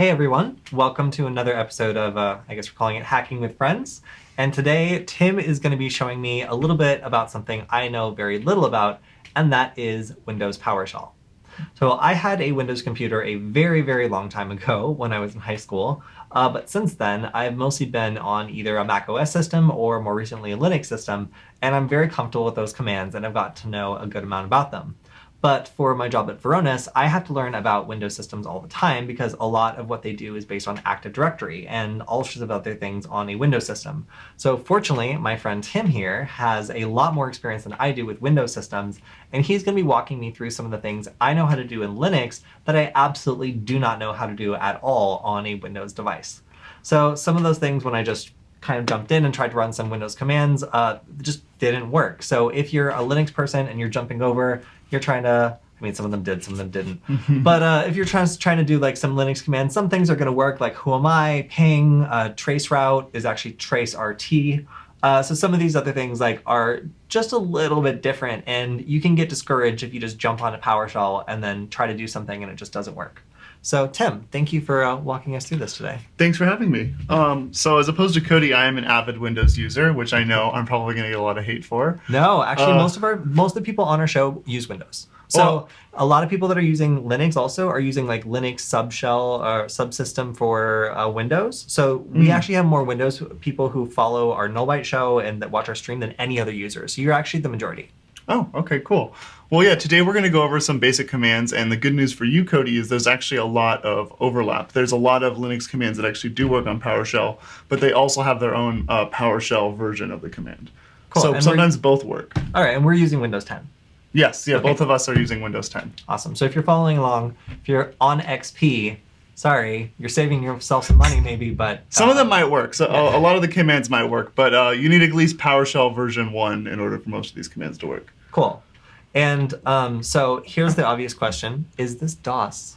Hey everyone, welcome to another episode of, I guess we're calling it Hacking with Friends. And today, Tim is going to be showing me a little bit about something I know very little about, and that is Windows PowerShell. So I had a Windows computer a very, very long time ago when I was in high school, but since then, I've mostly been on either a Mac OS system or more recently a Linux system, and I'm very comfortable with those commands and I've got to know a good amount about them. But for my job at Varonis, I have to learn about Windows systems all the time because a lot of what they do is based on Active Directory and all sorts of other things on a Windows system. So fortunately, my friend Tim here has a lot more experience than I do with Windows systems, and he's going to be walking me through some of the things I know how to do in Linux that I absolutely do not know how to do at all on a Windows device. So some of those things, when I just kind of jumped in and tried to run some Windows commands, just didn't work. So if you're a Linux person and you're jumping over, you're trying to, I mean, some of them did, some of them didn't. But if you're trying to do like some Linux commands, some things are going to work, like who am I, ping, traceroute is actually trace RT. So some of these other things like are just a little bit different, and you can get discouraged if you just jump on a PowerShell and then try to do something and it just doesn't work. So Tim, thank you for walking us through this today. Thanks for having me. So as opposed to Kody, I am an avid Windows user, which I know I'm probably going to get a lot of hate for. No, actually, most of the people on our show use Windows. So a lot of people that are using Linux also are using like Linux subshell or subsystem for Windows. So we actually have more Windows people who follow our Nullbyte show and that watch our stream than any other user. So you're actually the majority. Oh, okay, cool. Well, yeah, today we're going to go over some basic commands, and the good news for you, Kody, is there's actually a lot of overlap. There's a lot of Linux commands that actually do work on PowerShell, but they also have their own PowerShell version of the command. Cool. So sometimes both work. All right, and we're using Windows 10. Yes, yeah, Okay. Both of us are using Windows 10. Awesome. So if you're following along, if you're on XP, sorry, you're saving yourself some money maybe, but... Some of them might work. So a lot of the commands might work, but you need at least PowerShell version 1 in order for most of these commands to work. Cool. And so here's the obvious question. Is this DOS?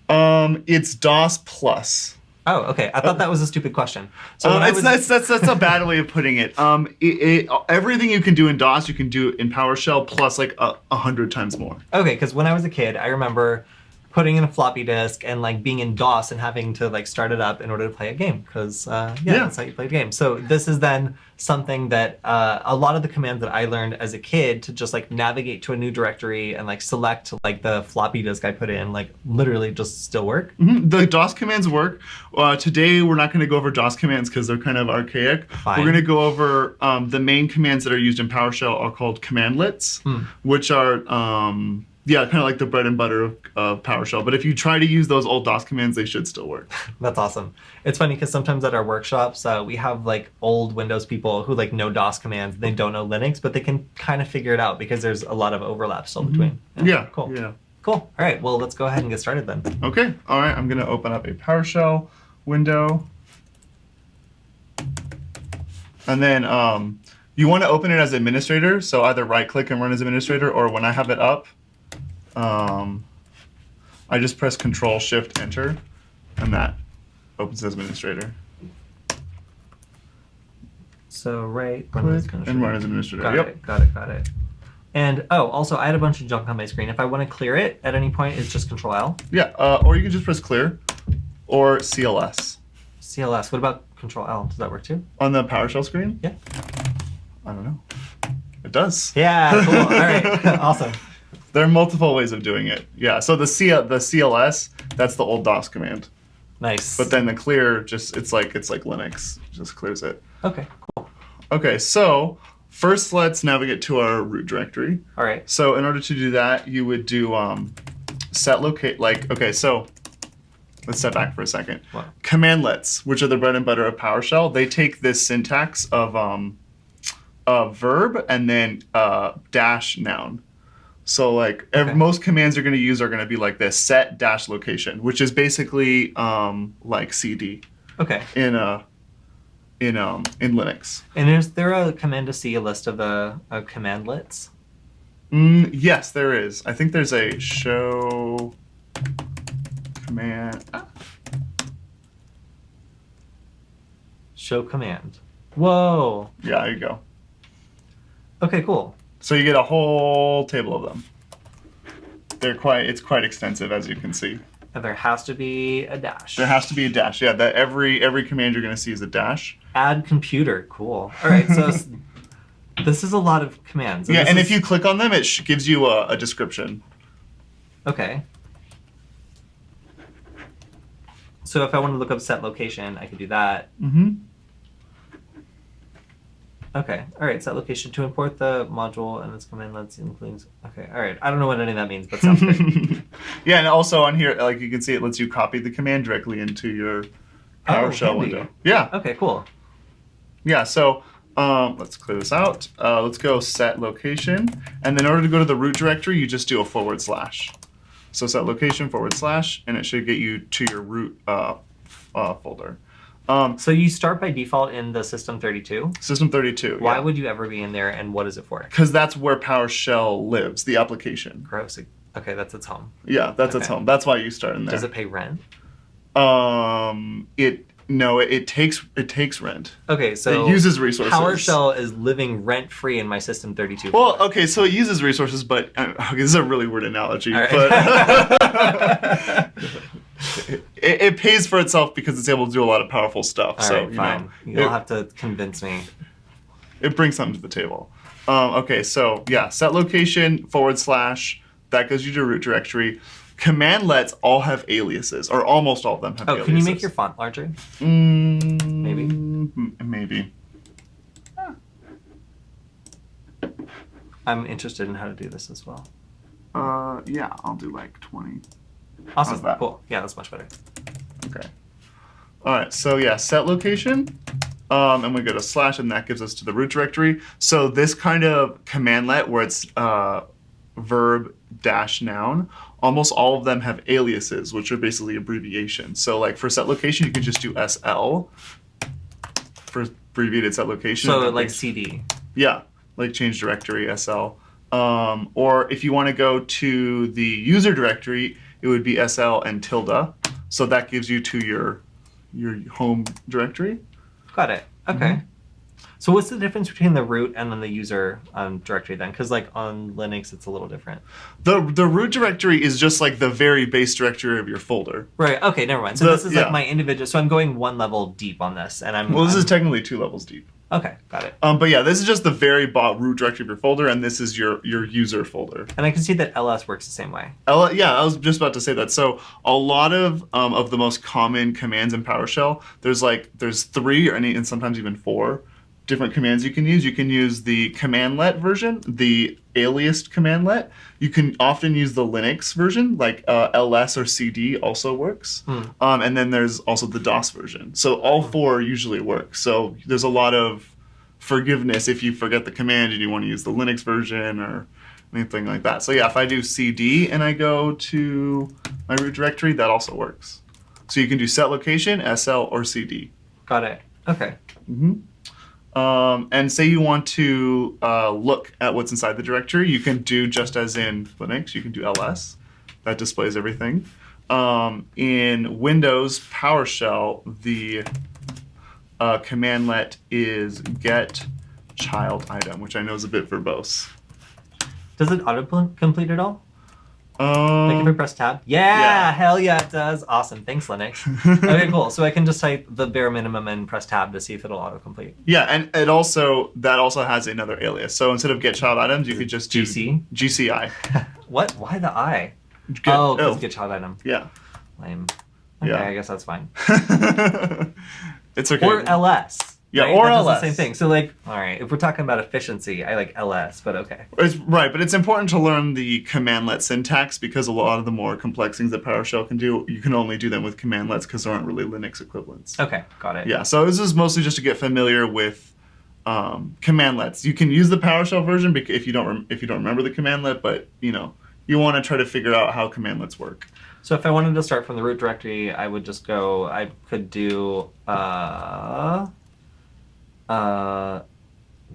It's DOS plus. Oh, okay. I thought that was a stupid question. So that's a bad way of putting it. Everything you can do in DOS, you can do in PowerShell plus like 100 times more. Okay, because when I was a kid, I remember putting in a floppy disk and like being in DOS and having to like start it up in order to play a game because that's how you play a game. So this is then something that a lot of the commands that I learned as a kid to just like navigate to a new directory and like select like the floppy disk I put in, like literally just still work. The DOS commands work. Today we're not going to go over DOS commands because they're kind of archaic. Fine. We're going to go over the main commands that are used in PowerShell are called commandlets, which are kind of like the bread and butter of PowerShell. But if you try to use those old DOS commands, they should still work. That's awesome. It's funny because sometimes at our workshops, we have like old Windows people who like know DOS commands. They don't know Linux, but they can kind of figure it out because there's a lot of overlap still between. Yeah. Cool. Yeah. Cool. All right. Well, let's go ahead and get started then. Okay. All right. I'm going to open up a PowerShell window. And then you want to open it as administrator. So either right click and run as administrator, or when I have it up, I just press Control Shift Enter, and that opens as administrator. So run as Click and run as administrator. Got it. And also I had a bunch of junk on my screen. If I want to clear it at any point, it's just Control L. Yeah, or you can just press clear, or CLS. CLS. What about Control L? Does that work too? On the PowerShell screen? Yeah. I don't know. It does. Yeah. Cool. All right. Awesome. There are multiple ways of doing it. Yeah. So the CLS, that's the old DOS command. Nice. But then the clear, it's like Linux. It just clears it. Okay. Cool. Okay. So first, let's navigate to our root directory. All right. So in order to do that, you would do set locate. So let's step back for a second. What? Commandlets, which are the bread and butter of PowerShell, they take this syntax of verb and then dash noun. So like most commands you're going to use are going to be like this: set dash location, which is basically like CD. Okay. In Linux. And is there a command to see a list of the commandlets? Yes, there is. I think there's a show command. Show command. Whoa. Yeah, there you go. Okay, cool. So you get a whole table of them. It's quite extensive, as you can see. And there has to be a dash. There has to be a dash. Yeah, that every command you're going to see is a dash. Add computer. Cool. All right, so this is a lot of commands. Yeah, and if you click on them, it gives you a description. Okay. So if I want to look up set location, I could do that. Mm-hmm. Okay. All right. Set location to import the module and this command includes. Okay. All right. I don't know what any of that means, but sounds great. Yeah, and also on here, like you can see, it lets you copy the command directly into your PowerShell window. Yeah. Okay. Cool. Yeah. So let's clear this out. Let's go set location, and then in order to go to the root directory, you just do a /. So set location /, and it should get you to your root folder. So you start by default in the System32? System32. Why would you ever be in there, and what is it for? Because that's where PowerShell lives, the application. Gross. Okay, that's its home. Yeah, that's its home. That's why you start in there. Does it pay rent? It takes rent. Okay, so it uses resources. PowerShell is living rent-free in my System32. Well, okay, so it uses resources, but okay, this is a really weird analogy, right. but it pays for itself because it's able to do a lot of powerful stuff. All so right, fine. You'll have to convince me. It brings something to the table. Okay, so yeah, set location /. That goes you to root directory. Commandlets all have aliases, or almost all of them have aliases. Can you make your font larger? Maybe. Maybe. I'm interested in how to do this as well. Yeah, I'll do like 20. Awesome. How's that? Cool. Yeah, that's much better. Okay. All right. So yeah, set location, and we go to / and that gives us to the root directory. So this kind of commandlet where it's verb - noun, almost all of them have aliases, which are basically abbreviations. So like for set location, you can just do SL for abbreviated set location. So like CD. Yeah, like change directory SL. Or if you want to go to the user directory, it would be SL and tilde. So that gives you to your home directory. Got it. Okay. Mm-hmm. So what's the difference between the root and then the user directory then? Because like on Linux, it's a little different. The root directory is just like the very base directory of your folder. Right. Okay. Never mind. So this is like my individual. So I'm going one level deep on this, and Well, this is technically 2 levels deep. Okay. Got it. But yeah, this is just the very root directory of your folder, and this is your user folder. And I can see that ls works the same way. Yeah, I was just about to say that. So a lot of the most common commands in PowerShell, there's 3 and sometimes even 4 different commands you can use. You can use the commandlet version, the aliased commandlet. You can often use the Linux version, like ls or cd also works. And then there's also the DOS version. So all 4 usually work. So there's a lot of forgiveness if you forget the command and you want to use the Linux version or anything like that. So yeah, if I do cd and I go to my root directory, that also works. So you can do set location, SL, or cd. Got it. Okay. Mm-hmm. And say you want to look at what's inside the directory, you can do just as in Linux, you can do ls. That displays everything. In Windows PowerShell, the commandlet is get child item, which I know is a bit verbose. Does it autocomplete at all? Like if I press tab? Yeah, hell yeah, it does. Awesome. Thanks, Linux. Okay, cool. So I can just type the bare minimum and press tab to see if it'll autocomplete. Yeah, and that also has another alias. So instead of get child items, you could just do GCI. What? Why the I? Because get child item. Yeah. Lame. Okay, I guess that's fine. It's okay. Or ls. Yeah, right? or that ls. does the same thing. So like, all right, if we're talking about efficiency, I like ls, but okay. Right, but it's important to learn the commandlet syntax because a lot of the more complex things that PowerShell can do, you can only do them with commandlets because there aren't really Linux equivalents. Okay, got it. Yeah, so this is mostly just to get familiar with commandlets. You can use the PowerShell version if you don't remember the commandlet, but you want to try to figure out how commandlets work. So if I wanted to start from the root directory, I would just go. I could do.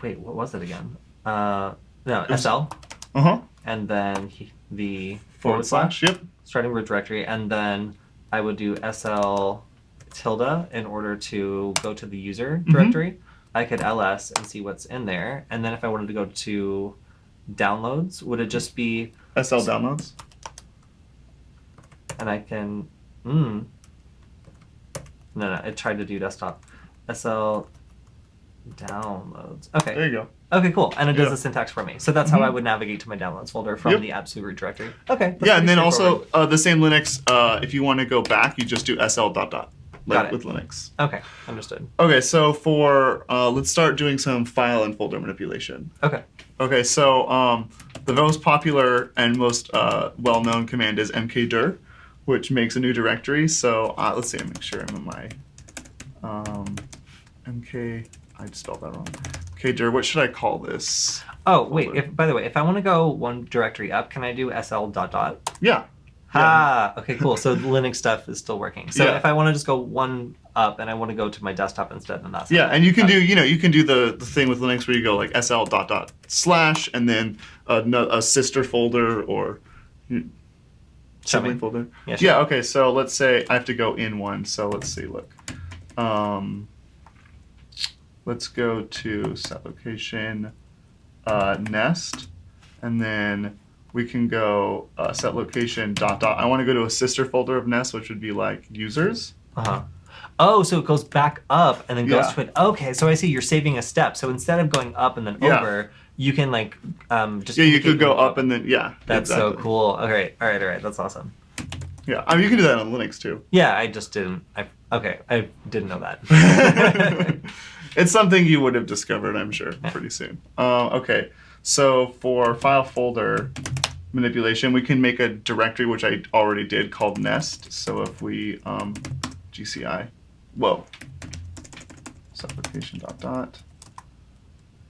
Wait, what was it again? No, SL. And then the / Yep. Starting root directory, and then I would do SL tilde in order to go to the user directory. I could ls and see what's in there, and then if I wanted to go to downloads, would it just be SL downloads? And I can No, it tried to do desktop. SL downloads. Okay. There you go. Okay, cool. And it does Yeah. the syntax for me. So that's how I would navigate to my downloads folder from Yep. the absolute root directory. Okay. that's Yeah, and pretty then straightforward. also the same Linux, if you want to go back, you just do sl dot dot, like Got it. with Linux. Okay, understood. Okay, so for, let's start doing some file and folder manipulation. Okay. Okay, so the most popular and most well-known command is mkdir, which makes a new directory. So let's see, make sure I'm in my mk. I spelled that wrong. Mkdir. What should I call this? Oh wait. By the way, if I want to go one directory up, can I do sl dot dot? Yeah. Ah. Okay. Cool. So the Linux stuff is still working. So Yeah. if I want to just go one up and I want to go to my desktop instead, then that's Yeah, and you can do, you can do the thing with Linux where you go like sl dot dot slash and then a sister folder or sibling folder. Yeah, sure. Yeah. Okay. So let's say I have to go in one. So let's see. Look. Let's go to set location nest, and then we can go set location dot dot. I want to go to a sister folder of nest, which would be like users. Uh-huh. Oh, so it goes back up and then goes Yeah. to it. Okay, so I see you're saving a step. So instead of going up and then Yeah. over, you can like just Yeah, you indicate could go when up and then That's exactly. so cool. All right. That's awesome. Yeah, I mean you can do that on Linux too. Yeah, I just didn't. I didn't know that. It's something you would have discovered, I'm sure, pretty soon. Okay, so for file folder manipulation, we can make a directory, which I already did, called nest. So if we GCI, sublocation dot dot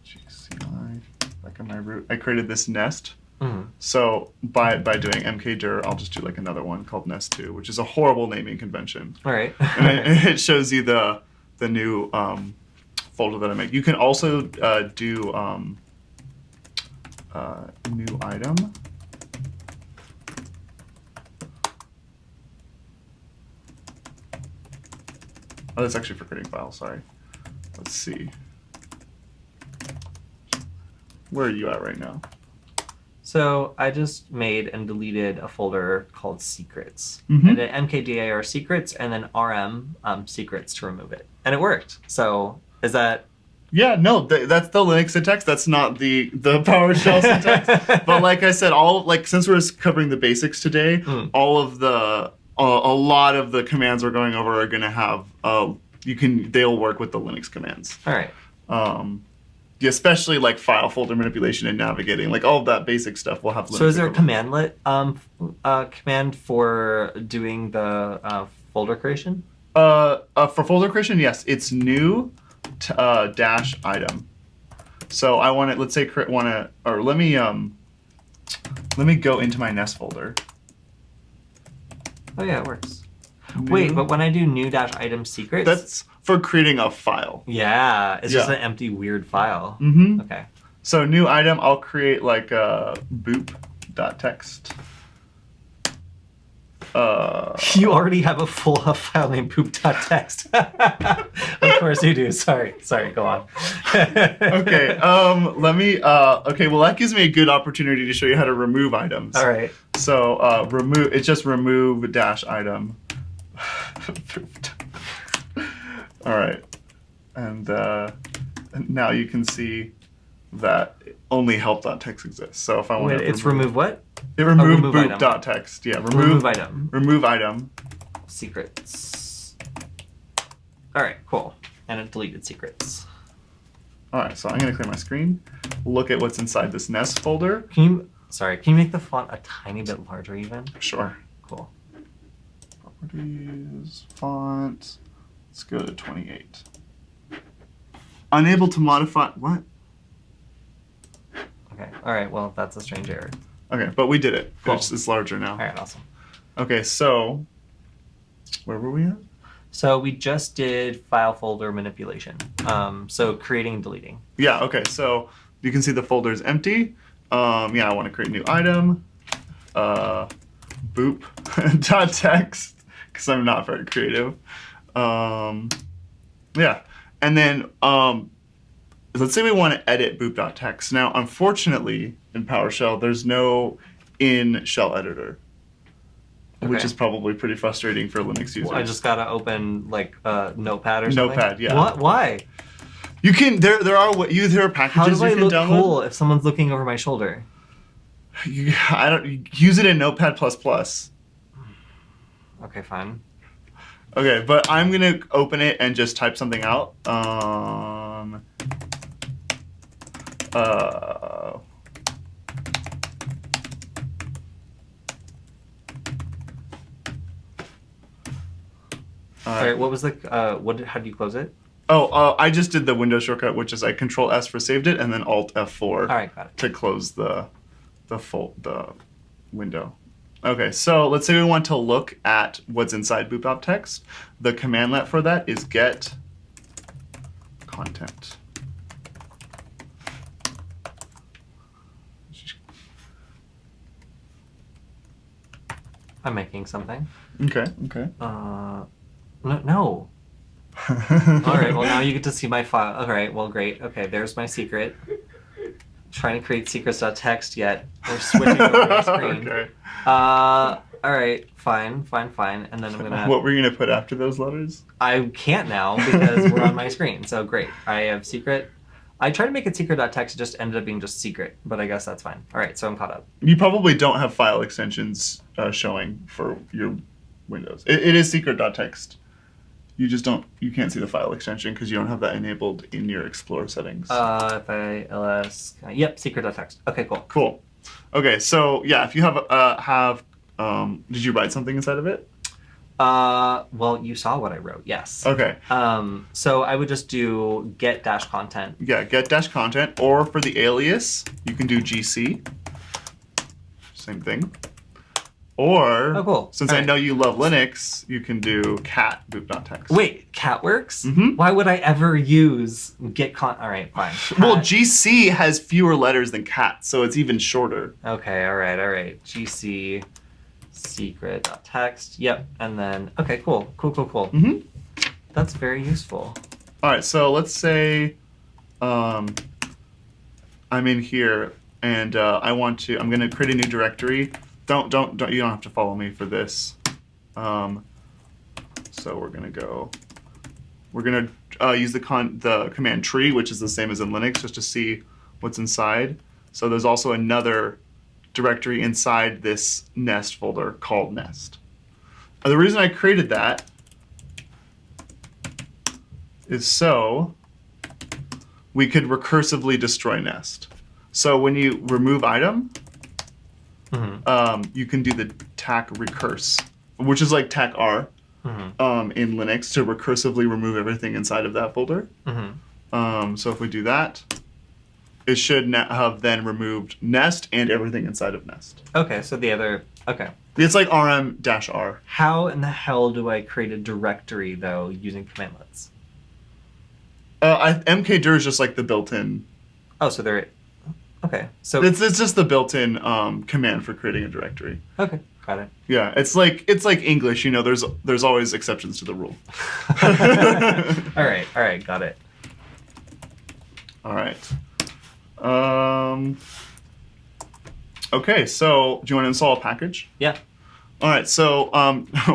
GCI, back in my root, I created this nest. Mhm. So by doing mkdir, I'll just do like another one called nest2, which is a horrible naming convention. All right. And it shows you the new folder that I make. You can also do new item. Oh, that's actually for creating files. Sorry. Let's see. Where are you at right now? So I just made and deleted a folder called secrets. Mhm. I did mkdir secrets and then rm secrets to remove it, and it worked. So is that? Yeah, no, that's the Linux syntax. That's not the PowerShell syntax. But like I said, since we're covering the basics today, all of the a lot of the commands we're going over are going to have they'll work with the Linux commands. All right. Especially like file folder manipulation and navigating, like all of that basic stuff will have Linux. So is there a equivalent. commandlet command for doing the folder creation? For folder creation, yes, it's new dash item. So I want to, let's say, let me go into my nest folder. Oh yeah, it works. New. Wait, but when I do new dash item secrets, That's for creating a file. yeah, it's just Yeah. an empty weird file. Mm-hmm. Okay. So new item, I'll create like a boop.txt. You already have a full file named poop.txt. Of course you do. Sorry, go on. Okay, let me, okay, well that gives me a good opportunity to show you how to remove items. All right. So it's just remove dash item. All right, and now you can see that only help.txt exists. So if I want Wait, to it's remove what? it removed remove item. boop.txt. Yeah, Remove item. Remove item. Secrets. All right, cool. And it deleted secrets. All right, so I'm gonna clear my screen. Look at what's inside this nest folder. Can you make the font a tiny bit larger even? Sure. Cool. Properties, font. Let's go to 28. Unable to modify, what? Okay. All right. Well, that's a strange error. Okay, but we did it. Cool. It's larger now. All right. Awesome. Okay, so where were we at? So we just did file folder manipulation. So creating and deleting. Yeah, okay, so you can see the folder is empty. Yeah, I want to create a new item. Boop.txt, because I'm not very creative. Yeah, and then let's say we want to edit boop.txt. Now, unfortunately, in PowerShell, there's no in shell editor. which is probably pretty frustrating for Linux users. Well, I just gotta open like Notepad or something. Notepad, yeah. What? Why? You can there are packages How do you I can look download. cool if someone's looking over my shoulder? I don't use it in Notepad++. Okay, fine. Okay, but I'm gonna open it and just type something out. All right, what was the how do you close it? I just did the Windows shortcut, which is I Control S for saved it, and then Alt F4 All right, got it. to close the window. Okay, so let's say we want to look at what's inside boop text. The commandlet for that is get content. I'm making something. Okay. No. All right. Well, now you get to see my file. All right. Well, great. Okay, there's my secret. Trying to create secrets.txt yet. We're switching over my screen. Okay. All right. Fine. And then I'm gonna. What were you gonna put after those letters? I can't now because we're on my screen. So great. I have secret. I tried to make it secret.txt. It just ended up being just secret. But I guess that's fine. All right. So I'm caught up. You probably don't have file extensions showing for your Windows. It is secret.txt. You can't see the file extension because you don't have that enabled in your Explorer settings. FILS. Yep, secret.txt. Okay, cool. Cool. Okay, so yeah, if you did you write something inside of it? Well, you saw what I wrote. Yes. Okay. So I would just do get dash content. Yeah, get dash content, or for the alias, you can do GC. Same thing. Or, cool. Since All I right. know you love Linux, you can do cat boop.txt. Wait, cat works? Mhm. Why would I ever use get con? All right, fine. Well, Cat- GC has fewer letters than cat, so it's even shorter. Okay, all right. GC secret.txt. Yep, and then okay, cool. Mm-hmm. That's very useful. All right, so let's say I'm in here and I'm going to create a new directory. Don't you don't have to follow me for this. So we're going to use the command tree, which is the same as in Linux, just to see what's inside. So there's also another directory inside this nest folder called nest. The reason I created that is so we could recursively destroy nest. So when you remove item, you can do the tac recurse, which is like tac R in Linux to recursively remove everything inside of that folder. So if we do that, it should have then removed nest and everything inside of nest. Okay, so the other okay. It's like rm-r. How in the hell do I create a directory though using commandlets? mkdir is just like the built-in. Oh, so they're okay. So It's just the built-in command for creating a directory. okay, got it. Yeah, it's like English. You know, there's always exceptions to the rule. All right, got it. All right. Okay, so do you want to install a package? Yeah. All right, so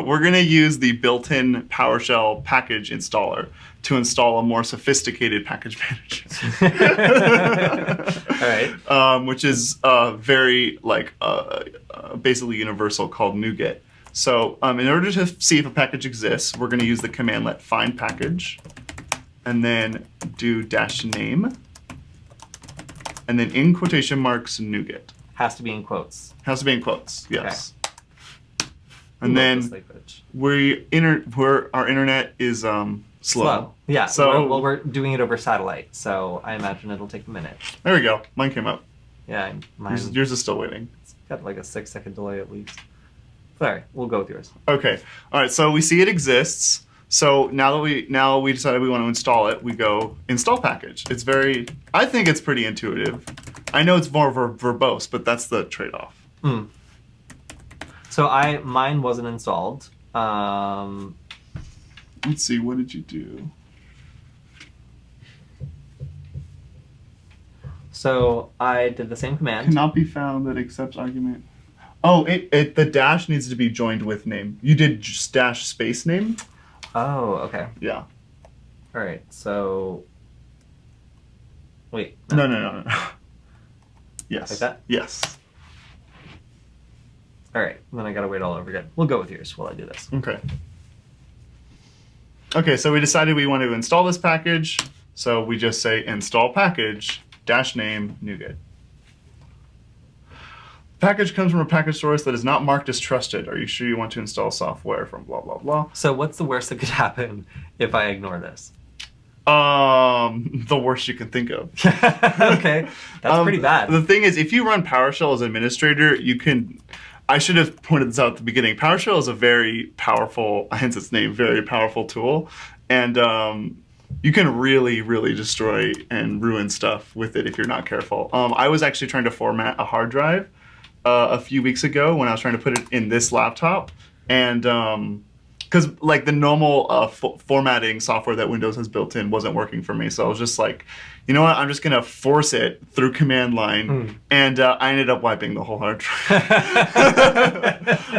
we're going to use the built-in PowerShell package installer to install a more sophisticated package manager. All right. Which is very basically universal, called Nougat. So in order to see if a package exists, we're going to use the commandlet find package, and then do -name, and then in quotation marks Nougat. Has to be in quotes. Has to be in quotes, yes. Okay. And Love this then language. our internet is slow. Yeah. So we're doing it over satellite, so I imagine it'll take a minute. there we go. Mine came up. Yeah, mine's Yours is still waiting. got like a 6-second delay at least. Sorry, we'll go with yours. Okay. All right. So we see it exists. So now we decided we want to install it, we go install package. I think it's pretty intuitive. I know it's more verbose, but that's the trade-off. So mine wasn't installed. Let's see, what did you do? So I did the same command. Cannot be found that accepts argument. Oh, the dash needs to be joined with name. You did just dash space name? Oh, okay. Yeah. All right. So, wait. No. Yes. Like that? Yes. All right. Then I gotta wait all over again. We'll go with yours while I do this. Okay. Okay, so we decided we want to install this package. So we just say install package dash name Nougat. Package comes from a package source that is not marked as trusted. Are you sure you want to install software from blah, blah, blah? So what's the worst that could happen if I ignore this? The worst you can think of. Okay, that's pretty bad. The thing is, if you run PowerShell as administrator, you can... I should have pointed this out at the beginning. PowerShell is a very powerful, hence its name, very powerful tool. And you can really, really destroy and ruin stuff with it if you're not careful. I was actually trying to format a hard drive a few weeks ago when I was trying to put it in this laptop. And because like the normal formatting software that Windows has built in wasn't working for me. So I was just like, you know what, I'm just going to force it through command line. And I ended up wiping the whole hard drive.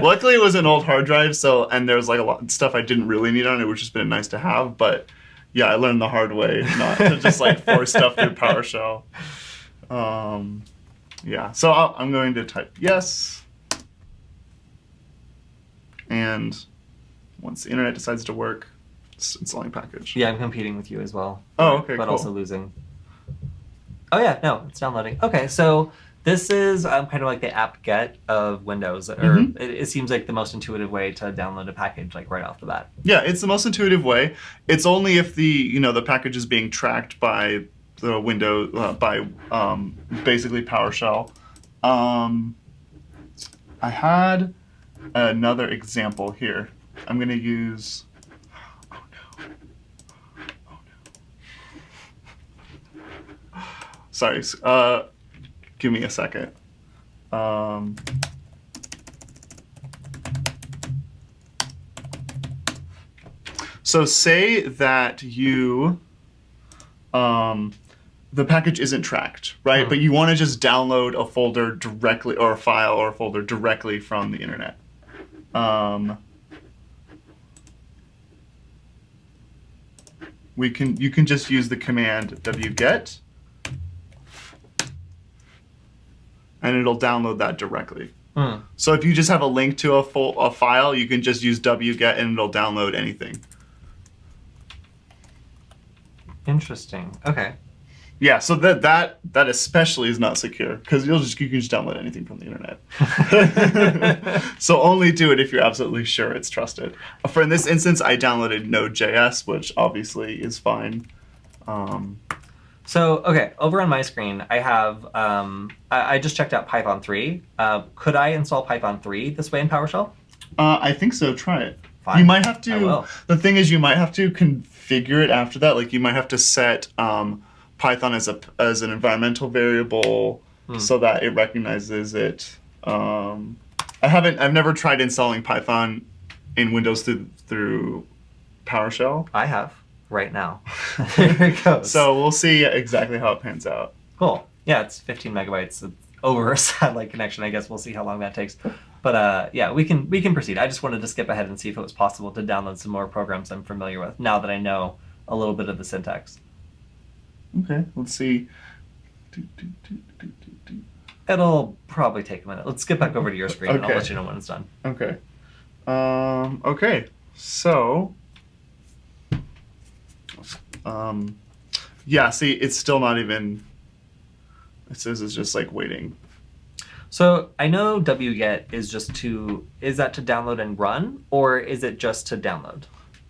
Luckily, it was an old hard drive, and there was like a lot of stuff I didn't really need on it, which has been nice to have. But yeah, I learned the hard way not to just like force stuff through PowerShell. Yeah, so I'm going to type yes. And once the internet decides to work, it's installing package. Yeah, I'm competing with you as well. Oh, okay, but cool. also losing. Oh yeah, no, it's downloading. Okay, so this is kind of like the apt-get of Windows, or it seems like the most intuitive way to download a package, like right off the bat. Yeah, it's the most intuitive way. It's only if the package is being tracked by the Windows basically PowerShell. I had another example here. I'm going to use. Sorry, give me a second. So say that you, the package isn't tracked, right? But you want to just download a folder directly, or a file or a folder directly from the internet. You can just use the command wget, and it'll download that directly. So if you just have a link to a file, you can just use wget and it'll download anything. Interesting. Okay. Yeah, so that especially is not secure because you can just download anything from the internet. So only do it if you're absolutely sure it's trusted. For in this instance, I downloaded Node.js, which obviously is fine. So, okay, over on my screen, I have, I just checked out Python 3. Could I install Python 3 this way in PowerShell? I think so. Try it. Fine. You might have to. I will. The thing is, you might have to configure it after that. Like, you might have to set Python as an environmental variable so that it recognizes it. I've never tried installing Python in Windows through PowerShell. I have. Right now. There it goes. So we'll see exactly how it pans out. Cool. Yeah, it's 15 megabytes over a satellite connection. I guess we'll see how long that takes. But yeah, we can proceed. I just wanted to skip ahead and see if it was possible to download some more programs I'm familiar with now that I know a little bit of the syntax. Okay, let's see. It'll probably take a minute. Let's skip back over to your screen and I'll let you know when it's done. Okay. Okay. So. Yeah, see, it's still not even, it says it's just like waiting. So I know wget is is that to download and run, or is it just to download?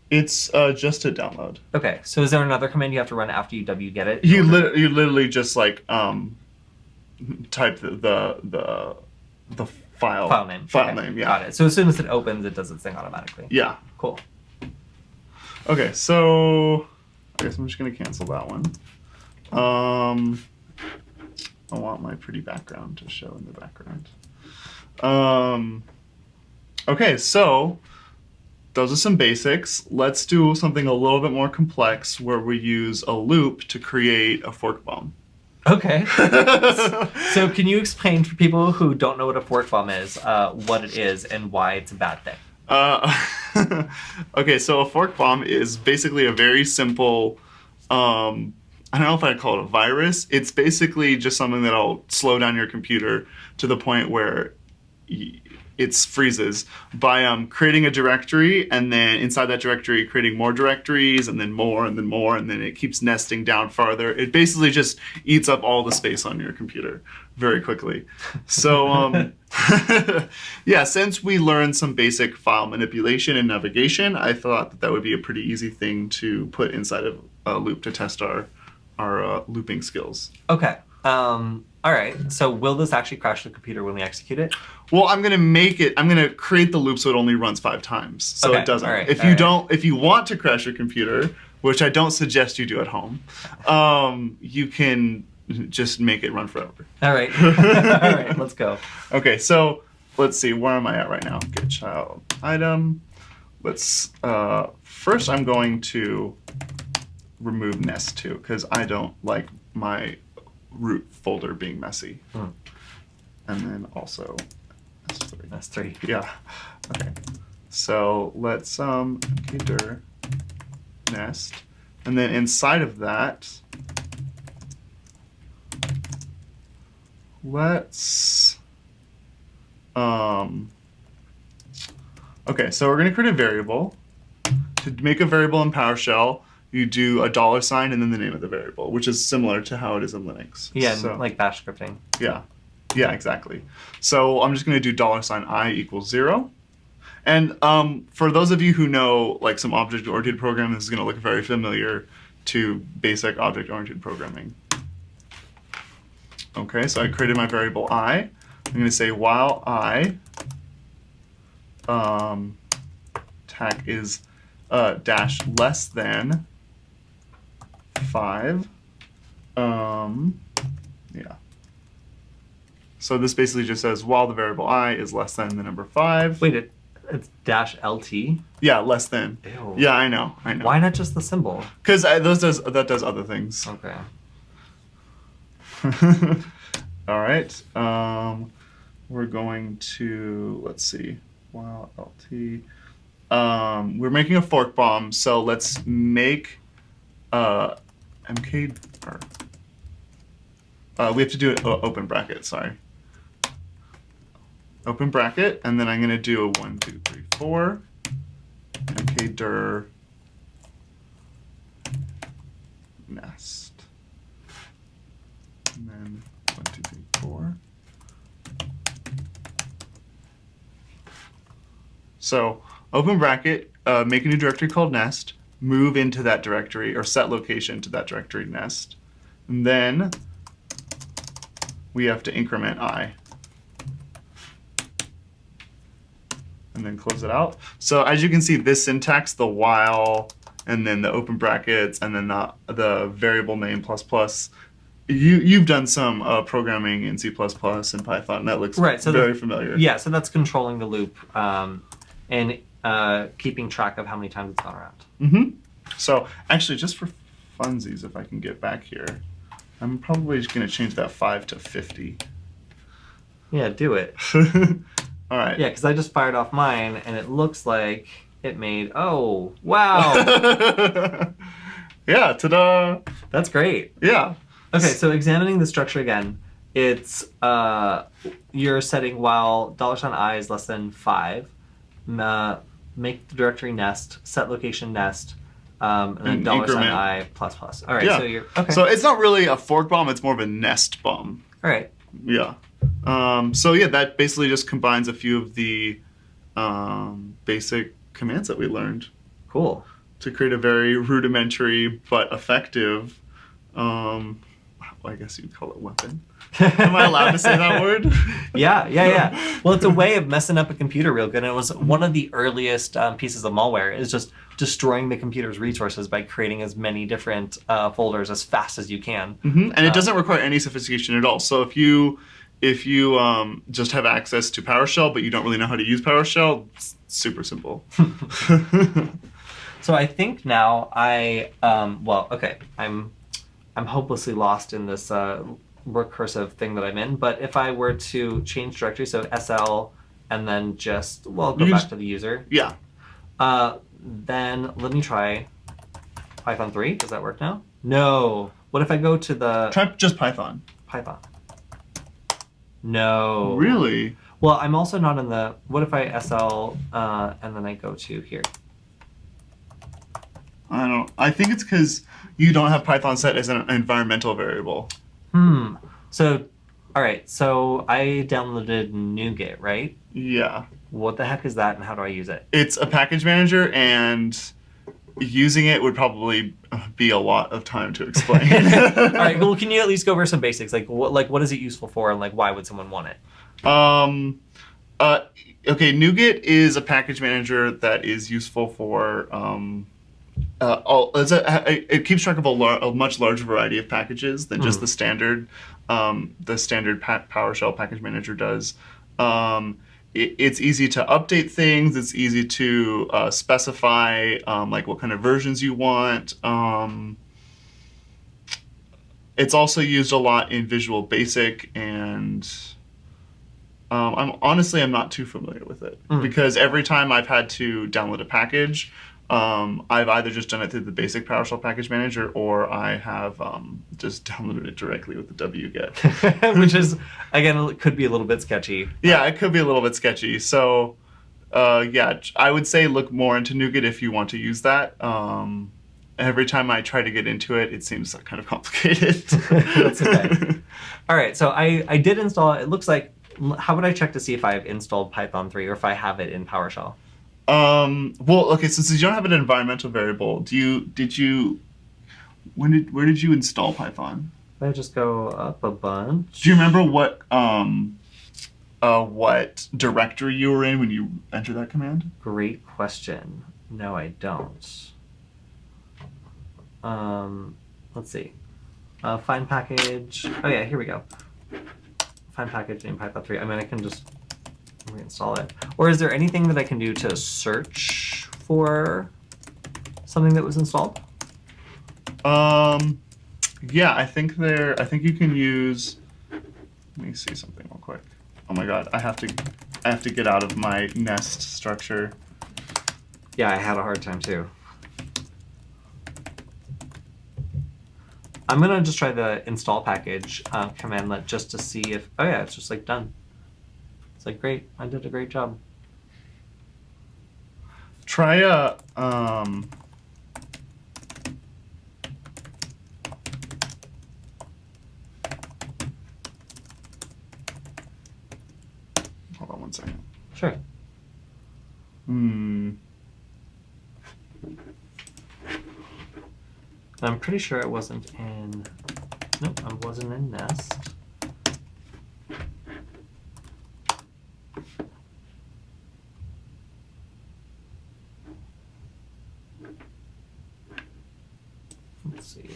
It's just to download. Okay, so is there another command you have to run after you wget it? You literally just like type the file name. File name, yeah. Got it. So as soon as it opens, it does its thing automatically. Yeah. Cool. Okay, so I guess I'm just gonna cancel that one. I want my pretty background to show in the background. Okay, so those are some basics. Let's do something a little bit more complex where we use a loop to create a fork bomb. Okay. So can you explain for people who don't know what a fork bomb is, what it is and why it's a bad thing? Okay, so a fork bomb is basically a very simple, I don't know if I'd call it a virus. It's basically just something that'll slow down your computer to the point where it freezes by creating a directory, and then inside that directory creating more directories, and then more, and then more, and then it keeps nesting down farther. It basically just eats up all the space on your computer very quickly. So yeah, since we learned some basic file manipulation and navigation, I thought that would be a pretty easy thing to put inside of a loop to test our looping skills. Okay. All right. So will this actually crash the computer when we execute it? Well, I'm gonna create the loop so it only runs 5 times, so Okay, it doesn't. all right, If you want to crash your computer, which I don't suggest you do at home, you can just make it run forever. All right. All right. Let's go. Okay, so let's see, where am I at right now? Get child item. Let's first I'm going to remove nest2 because I don't like my root folder being messy. And then also S3. S3. Yeah. Okay. So let's dir nest, and then inside of that, let's okay. So we're gonna create a variable. To make a variable in PowerShell, you do a $sign and then the name of the variable, which is similar to how it is in Linux. Yeah, so, like bash scripting. Yeah, exactly. So I'm just going to do $i equals 0. And for those of you who know like some object-oriented programming, this is going to look very familiar to basic object-oriented programming. Okay, so I created my variable I. I'm going to say while I tag is dash less than 5. Yeah. So this basically just says while the variable I is less than the number 5. Wait, it's dash LT? Yeah, less than. Ew. Yeah, I know. Why not just the symbol? Because that does other things. Okay. All right. We're going to, let's see, while LT. We're making a fork bomb, so let's make MK, we have to do it open bracket, sorry. Open bracket, and then I'm going to do a 1, 2, 3, 4, MK dir nest. And then 1, 2, 3, 4. So open bracket, make a new directory called nest, move into that directory, or set location to that directory nest. And then we have to increment I. And then close it out. So as you can see, this syntax, the while, and then the open brackets, and then the variable name plus, you've done some programming in C++ and Python, and that looks very familiar. Yeah, so that's controlling the loop and keeping track of how many times it's gone around. Mm-hmm. So actually, just for funsies, if I can get back here, I'm probably just going to change that 5 to 50. Yeah, do it. All right. Yeah, because I just fired off mine, and it looks like it made, oh, wow. Yeah, ta-da. That's great. Yeah. Okay, so examining the structure again, it's you're setting while $i is less than 5, make the directory nest, set location nest, and then $i plus plus. All right, yeah. so you're okay. So it's not really a fork bomb; it's more of a nest bomb. All right. Yeah. So yeah, that basically just combines a few of the basic commands that we learned. Cool. To create a very rudimentary but effective, I guess you'd call it weapon. Am I allowed to say that word? Yeah. Well, it's a way of messing up a computer real good. And it was one of the earliest pieces of malware is just destroying the computer's resources by creating as many different folders as fast as you can. Mm-hmm. And it doesn't require any sophistication at all. So if you just have access to PowerShell, but you don't really know how to use PowerShell, it's super simple. So I think now I'm I'm hopelessly lost in this recursive thing that I'm in. But if I were to change directory, so SL, and then just, well, go back to the user. Yeah. Then let me try Python 3. Does that work now? No. What if I go to the... Try just Python. Python. No. Really? Well, I'm also not in the... What if I SL and then I go to here? I don't... I think it's because you don't have Python set as an environmental variable. So, all right. So I downloaded Nougat, right? Yeah. What the heck is that and how do I use it? It's a package manager, and using it would probably be a lot of time to explain. All right. Well, can you at least go over some basics? Like what is it useful for, and like why would someone want it? Okay, Nougat is a package manager that is useful for it keeps track of a much larger variety of packages than just the standard PowerShell package manager does. It's easy to update things. It's easy to specify like what kind of versions you want. It's also used a lot in Visual Basic, and I'm not too familiar with it because every time I've had to download a package, I've either just done it through the basic PowerShell package manager, or I have just downloaded it directly with the wget. Which is, again, it could be a little bit sketchy. Yeah, it could be a little bit sketchy. So, yeah, I would say look more into Nougat if you want to use that. Every time I try to get into it, it seems kind of complicated. That's okay. All right, so I did install it. It looks like, how would I check to see if I've installed Python 3 or if I have it in PowerShell? Well, okay, so since you don't have an environmental variable, where did you install Python? I just go up a bunch. Do you remember what directory you were in when you entered that command? Great question. No, I don't. Let's see. Find package. Oh yeah, here we go. Find package named Python 3. I mean, I can just reinstall it. Or is there anything that I can do to search for something that was installed? Yeah, I think you can use. Let me see something real quick. Oh my god, I have to get out of my nest structure. Yeah, I had a hard time too. I'm gonna just try the install package commandlet just to see if, oh yeah, it's just like done. It's like, great, I did a great job. Try a hold on one second. Sure. I'm pretty sure it wasn't in, nope, I wasn't in Nest. Let's see.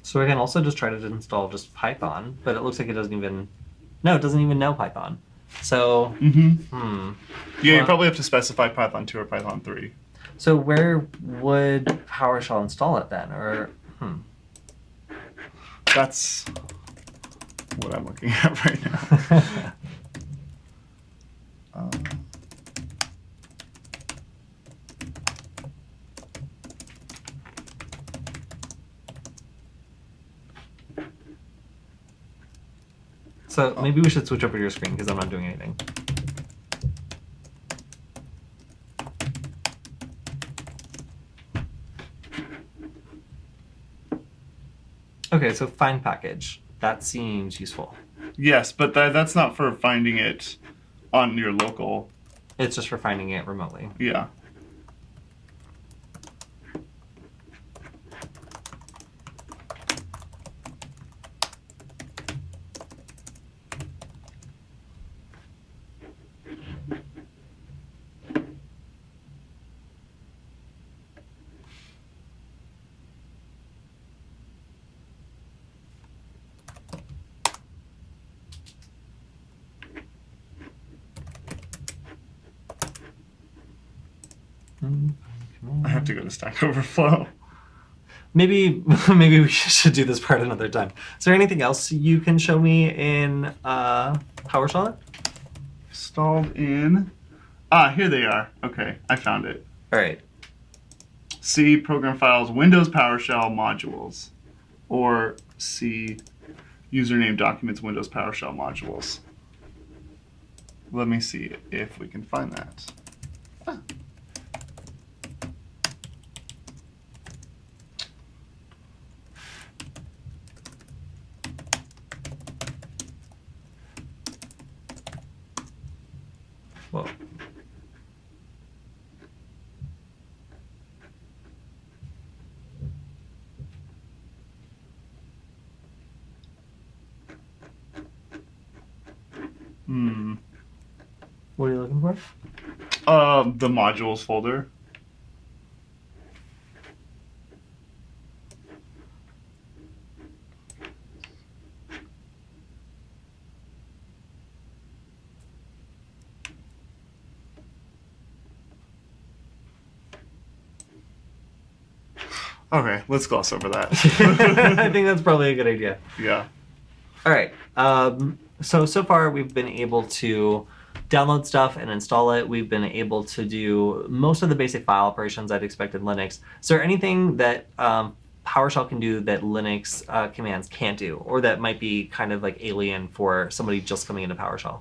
So I can also just try to install just Python, but it looks like it doesn't even, no, it doesn't even know Python. So, Yeah, you probably have to specify Python 2 or Python 3. So where would PowerShell install it then? Or, That's what I'm looking at right now. So maybe we should switch over to your screen because I'm not doing anything. Okay, so find package. That seems useful. Yes, but that's not for finding it on your local. It's just for finding it remotely. Yeah. I have to go to Stack Overflow. Maybe we should do this part another time. Is there anything else you can show me in PowerShell? Installed in. Here they are. Okay, I found it. All right. C program files, Windows PowerShell modules, or C username documents, Windows PowerShell modules. Let me see if we can find that. Whoa. What are you looking for? The modules folder. Okay, let's gloss over that. I think that's probably a good idea. Yeah. All right. So far we've been able to download stuff and install it. We've been able to do most of the basic file operations I'd expect in Linux. Is there anything that PowerShell can do that Linux commands can't do, or that might be kind of like alien for somebody just coming into PowerShell?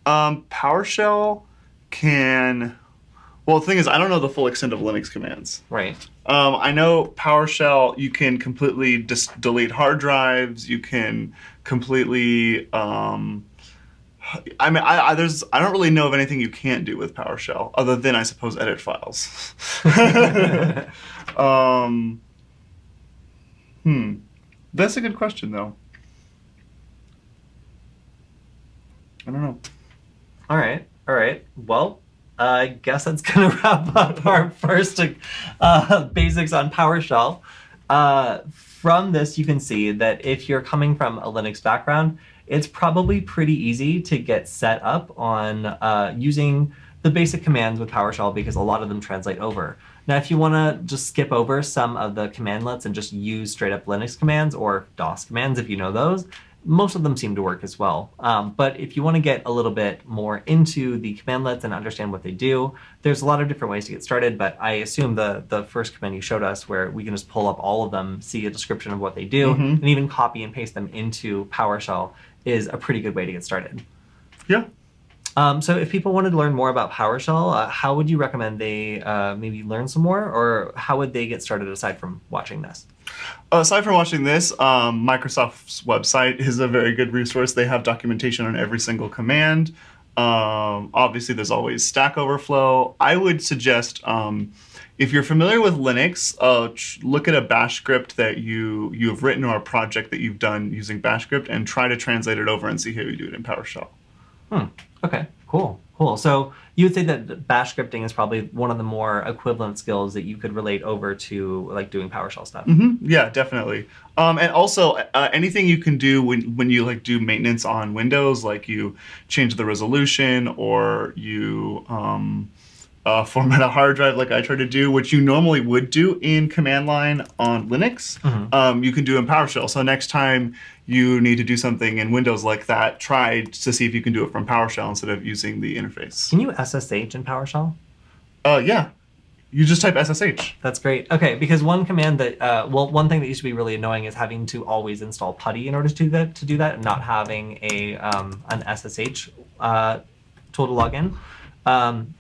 PowerShell can. Well, the thing is, I don't know the full extent of Linux commands. Right. I know PowerShell, you can completely delete hard drives. You can completely. I don't really know of anything you can't do with PowerShell, other than I suppose edit files. That's a good question, though. I don't know. All right. Well, I guess that's going to wrap up our first basics on PowerShell. From this, you can see that if you're coming from a Linux background, it's probably pretty easy to get set up on using the basic commands with PowerShell, because a lot of them translate over. Now, if you want to just skip over some of the commandlets and just use straight up Linux commands or DOS commands, if you know those, most of them seem to work as well. But if you want to get a little bit more into the commandlets and understand what they do, there's a lot of different ways to get started, but I assume the first command you showed us, where we can just pull up all of them, see a description of what they do, and even copy and paste them into PowerShell, is a pretty good way to get started. Yeah. So if people wanted to learn more about PowerShell, how would you recommend they maybe learn some more, or how would they get started aside from watching this? Aside from watching this, Microsoft's website is a very good resource. They have documentation on every single command. Obviously, there's always Stack Overflow. I would suggest, if you're familiar with Linux, look at a bash script that you have written, or a project that you've done using bash script, and try to translate it over and see how you do it in PowerShell. Okay, cool. So you would say that bash scripting is probably one of the more equivalent skills that you could relate over to like doing PowerShell stuff. Yeah, definitely. And also anything you can do when you like do maintenance on Windows, like you change the resolution, or you format a hard drive like I try to do, which you normally would do in command line on Linux, you can do in PowerShell. So next time you need to do something in Windows like that, try to see if you can do it from PowerShell instead of using the interface. Can you SSH in PowerShell? Yeah. You just type SSH. That's great. Okay, because one command that, one thing that used to be really annoying is having to always install PuTTY in order to do that, and not having an SSH tool to log in.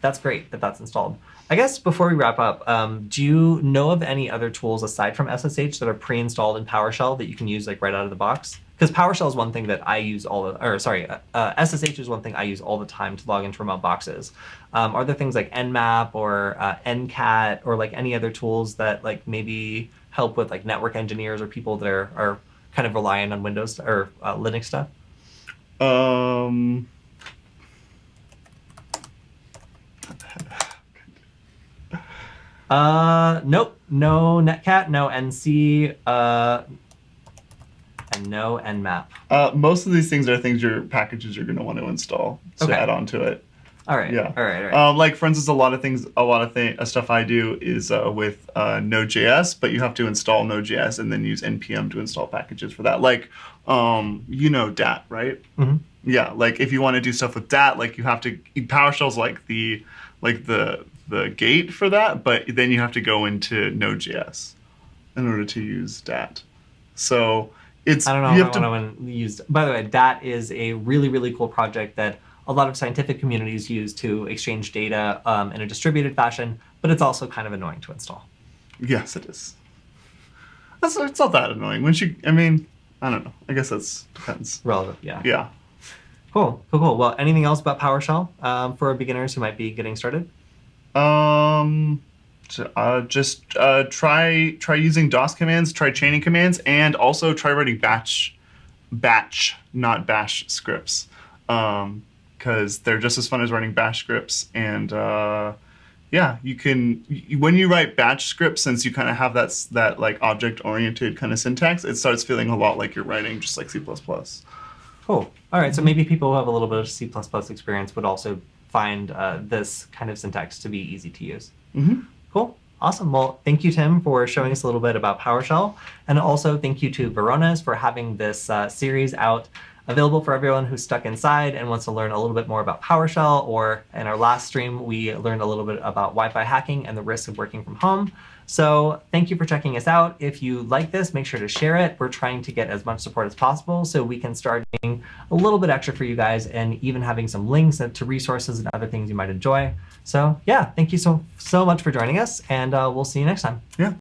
That's great that that's installed. I guess before we wrap up, do you know of any other tools aside from SSH that are pre-installed in PowerShell that you can use like right out of the box? Because PowerShell is one thing that I use SSH is one thing I use all the time to log into remote boxes. Are there things like Nmap or NCAT or like any other tools that like maybe help with like network engineers or people that are kind of reliant on Windows or Linux stuff? Nope. No NetCat, no NC, and no Nmap. Most of these things are packages you're going to want to install to add on to it. All right. Yeah. All right. All right. Like for instance, stuff I do is with Node.js, but you have to install Node.js and then use npm to install packages for that. Like, you know Dat, right? Mhm. Yeah. Like if you want to do stuff with Dat, like you have to PowerShell's like the gate for that, but then you have to go into Node.js in order to use Dat. So it's I don't know you if have I want to use. By the way, Dat is a really, really cool project that a lot of scientific communities use to exchange data in a distributed fashion, but it's also kind of annoying to install. Yes, it is. It's not that annoying. I mean, I don't know. I guess that's depends. Relevant, yeah. Yeah. Cool, cool, cool. Well, anything else about PowerShell for beginners who might be getting started? Just try using DOS commands, try chaining commands, and also try writing batch, not bash scripts, because they're just as fun as writing bash scripts. And yeah, when you write batch scripts, since you kind of have that like object oriented kind of syntax, it starts feeling a lot like you're writing just like C++. Cool. All right, so maybe people who have a little bit of C++ experience would also find this kind of syntax to be easy to use. Mm-hmm. Cool. Awesome. Well, thank you, Tim, for showing us a little bit about PowerShell. And also thank you to Varones for having this series out available for everyone who's stuck inside and wants to learn a little bit more about PowerShell. Or in our last stream, we learned a little bit about Wi-Fi hacking and the risks of working from home. So thank you for checking us out. If you like this, make sure to share it. We're trying to get as much support as possible so we can start doing a little bit extra for you guys and even having some links to resources and other things you might enjoy. So yeah, thank you so much for joining us, and we'll see you next time. Yeah.